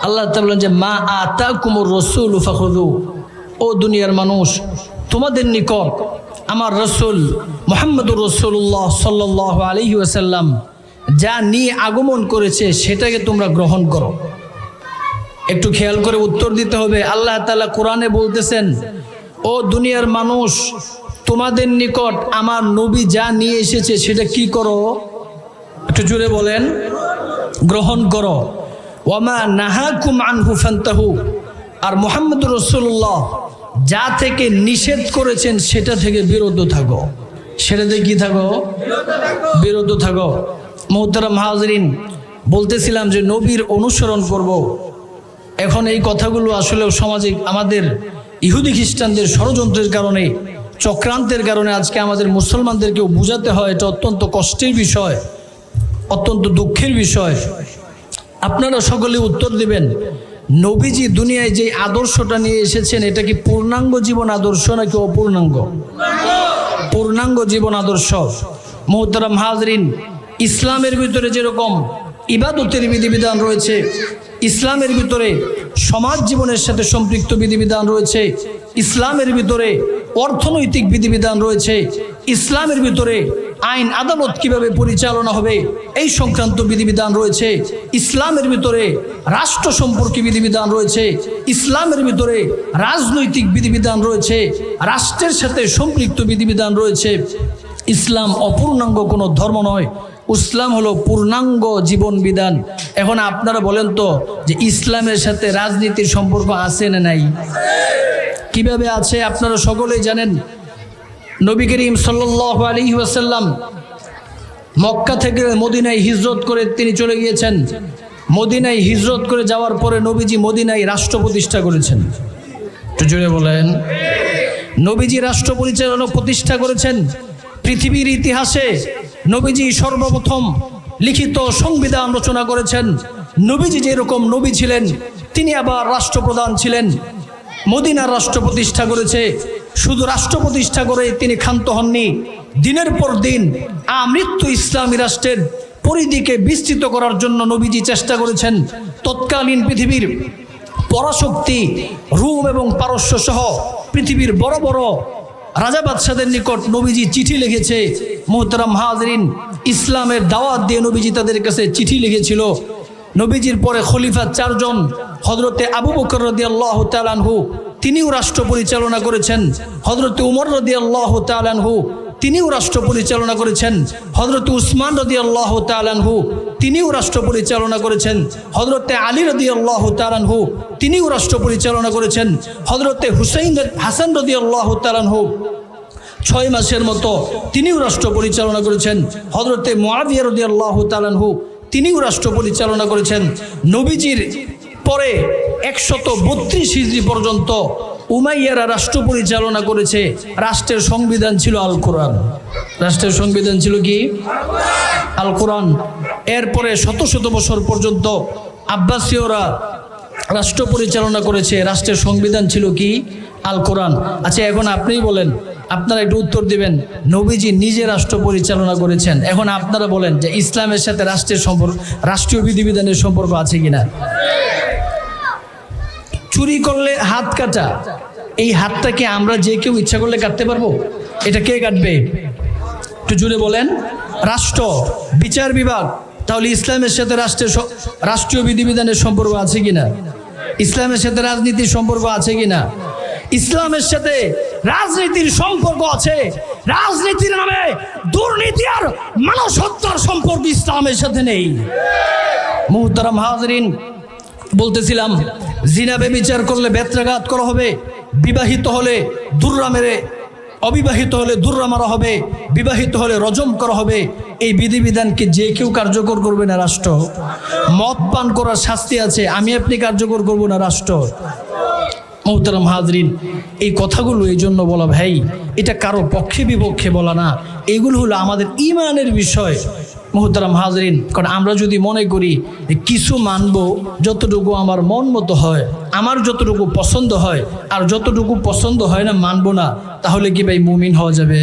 আল্লাহ তাআলা বলেন যে মা আতাকুমুর রাসূলু ফাখুযু, ও দুনিয়ার মানুষ, তোমাদের নিকট আমার রাসূল মুহাম্মদুর রাসূলুল্লাহ সাল্লাল্লাহু আলাইহি ওয়াসাল্লাম যা নিয়ে আগমন করেছে সেটাকে তোমরা গ্রহণ করো। একটু খেয়াল করে উত্তর দিতে হবে। আল্লাহ তাআলা কোরআনে বলতেছেন, ও দুনিয়ার মানুষ, তোমাদের নিকট আমার নবী যা নিয়ে এসেছে সেটা কি করো? একটু জোরে বলেন, গ্রহণ করো। ওয়ামা নাহাকুম আনহু ফান্তাহু, আর মুহাম্মদুর রাসূলুল্লাহ যা থেকে নিষেধ করেছেন সেটা থেকে বিরত থাকো। সেটা থেকে কি থাকো? বিরত থাকো। মুহতারাম হাজরিন, বলতেছিলাম যে নবীর অনুসরণ করব। এখন এই কথাগুলো আসলে সমাজে আমাদের ইহুদি খ্রিস্টানদের ষড়যন্ত্রের কারণে, চক্রান্তের কারণে আজকে আমাদের মুসলমানদেরকেও বোঝাতে হয়। এটা অত্যন্ত কষ্টের বিষয়, অত্যন্ত দুঃখের বিষয়। আপনারা সকলে উত্তর দিবেন, নবীজি দুনিয়ায় যে আদর্শটা নিয়ে এসেছেন এটা কি পূর্ণাঙ্গ জীবন আদর্শ নাকি অপূর্ণাঙ্গ? পূর্ণাঙ্গ জীবন আদর্শ। মুহতারাম হাজরিন, ইসলামের ভিতরে যেরকম ইবাদতের বিধিবিধান রয়েছে, ইসলামের ভিতরে সমাজ জীবনের সাথে সম্পৃক্ত বিধিবিধান রয়েছে, ইসলামের ভিতরে অর্থনৈতিক বিধিবিধান রয়েছে, ইসলামের ভিতরে আইন আদালত কিভাবে পরিচালনা হবে এই সংক্রান্ত বিধিবিধান রয়েছে, ইসলামের ভিতরে রাষ্ট্র সম্পর্কে বিধিবিধান রয়েছে, ইসলামের ভিতরে রাজনৈতিক বিধিবিধান রয়েছে, রাষ্ট্রের সাথে সম্পৃক্ত বিধিবিধান রয়েছে। ইসলাম অপূর্ণাঙ্গ কোনো ধর্ম নয়, ইসলাম হলো পূর্ণাঙ্গ জীবন বিধান। এখন আপনারা বলেন তো যে ইসলামের সাথে রাজনীতির সম্পর্ক আছে না নাই? কিভাবে আছে আপনারা সকলেই জানেন। নবী করিম সাল্লাল্লাহু আলাইহি ওয়াসাল্লাম মক্কা থেকে মদিনায় হিজরত করে তিনি চলে গিয়েছেন। মদিনায় হিজরত করে যাওয়ার পরে নবীজি মদিনায় রাষ্ট্র প্রতিষ্ঠা করেছেন। একটু জোরে বলেন। নবীজি রাষ্ট্র পরিচালনা প্রতিষ্ঠা করেছেন। পৃথিবীর ইতিহাসে নবীজি সর্বপ্রথম লিখিত সংবিধান রচনা করেছেন। নবীজি যেরকম নবী ছিলেন তিনি আবার রাষ্ট্রপ্রধান ছিলেন। মদিনার রাষ্ট্র প্রতিষ্ঠা করেছে। শুধু রাষ্ট্র প্রতিষ্ঠা করে তিনি ক্ষান্ত হননি, দিনের পর দিন আমৃত্যু ইসলামী রাষ্ট্রের পরিধিকে বিস্তৃত করার জন্য নবীজি চেষ্টা করেছেন। তৎকালীন পৃথিবীর পরাশক্তি রোম এবং পারস্য সহ পৃথিবীর বড় বড় রাজা বাদশাদের নিকট নবীজি চিঠি লিখেছে। মুহতারাম হাজরিন, ইসলামের দাওয়াত দিয়ে নবীজি তাদের কাছে চিঠি লিখেছিল। নবীজির পরে খলিফা চারজন, হযরতে আবু বকর রাদিয়াল্লাহু তাআলা আনহু তিনিও রাষ্ট্র পরিচালনা করেছেন। হযরতে উমর রাদিয়াল্লাহু তাআলা আনহু তিনিও রাষ্ট্র পরিচালনা করেছেন। হযরতে উসমান রাদিয়াল্লাহু তাআলা আনহু তিনিও রাষ্ট্র পরিচালনা করেছেন। হযরতে আলী রাদিয়াল্লাহু তাআলা আনহু তিনিও রাষ্ট্র পরিচালনা করেছেন। হযরতে হাসান রাদিয়াল্লাহু তাআলা আনহু 6 মাসের মতো তিনিও রাষ্ট্র পরিচালনা করেছেন। হযরতে মুআবিয়া রাদিয়াল্লাহু তাআলা আনহু তিনিও রাষ্ট্র পরিচালনা করেছেন। নবীজির পরে 132 হিজরি পর্যন্ত উমাইয়ারা রাষ্ট্র পরিচালনা করেছে। রাষ্ট্রের সংবিধান ছিল আল কোরআন। রাষ্ট্রের সংবিধান ছিল কি? আল কোরআন। এরপরে শত শত বছর পর্যন্ত আব্বাসীয়রা রাষ্ট্র পরিচালনা করেছে। রাষ্ট্রের সংবিধান ছিল কি? আল কোরআন। আচ্ছা, এখন আপনিই বলেন, আপনারা একটু উত্তর দিবেন। নবীজি নিজে রাষ্ট্র পরিচালনা করেছেন। এখন আপনারা বলেন যে ইসলামের সাথে রাষ্ট্রের সম্পর্ক, রাষ্ট্রীয় বিধিবিধানের সম্পর্ক আছে কিনা? চুরি করলে হাত কাটা, এই হাতটাকে আমরা যে কেউ ইচ্ছা করলে কাটতে পারবো? এটা কে কাটবে? একটু জোরে বলেন। রাষ্ট্র, বিচার বিভাগ। তাহলে ইসলামের সাথে রাষ্ট্রীয় বিধিবিধানের সম্পর্ক আছে কিনা? ইসলামের সাথে রাজনীতির সম্পর্ক আছে কিনা? ইসলামের সাথে রাজনীতির সম্পর্ক আছে। রাজনীতির নামে দুর্নীতি আর মানুষ হত্যার সম্পর্ক ইসলামের সাথে নেই। মুহতারাম হাজরিন, বলতেছিলাম জিনা ব্যভিচার করলে বেত্রাঘাত করা হবে, বিবাহিত হলে দুর্রা মেরে, অবিবাহিত হলে দুর্রা মারা হবে, বিবাহিত হলে রজম করা হবে। এই বিধিবিধানকে যে কেউ কার্যকর করবে না রাষ্ট্র। মদ পান করার শাস্তি আছে, আমি আপনি কার্যকর করব না রাষ্ট্র। মুহতারাম হাজরিন, এই কথাগুলো এই জন্য বলা ভাই, এটা কারো পক্ষে বিপক্ষে বলা না, এগুলো হলো আমাদের ইমানের বিষয়। মুহতারাম হাজরিন, কারণ আমরা যদি মনে করি কিছু মানব যতটুকু আমার মন মতো হয়, আমার যতটুকু পছন্দ হয়, আর যতটুকু পছন্দ হয় না মানব না, তাহলে কি ভাই মুমিন হওয়া যাবে?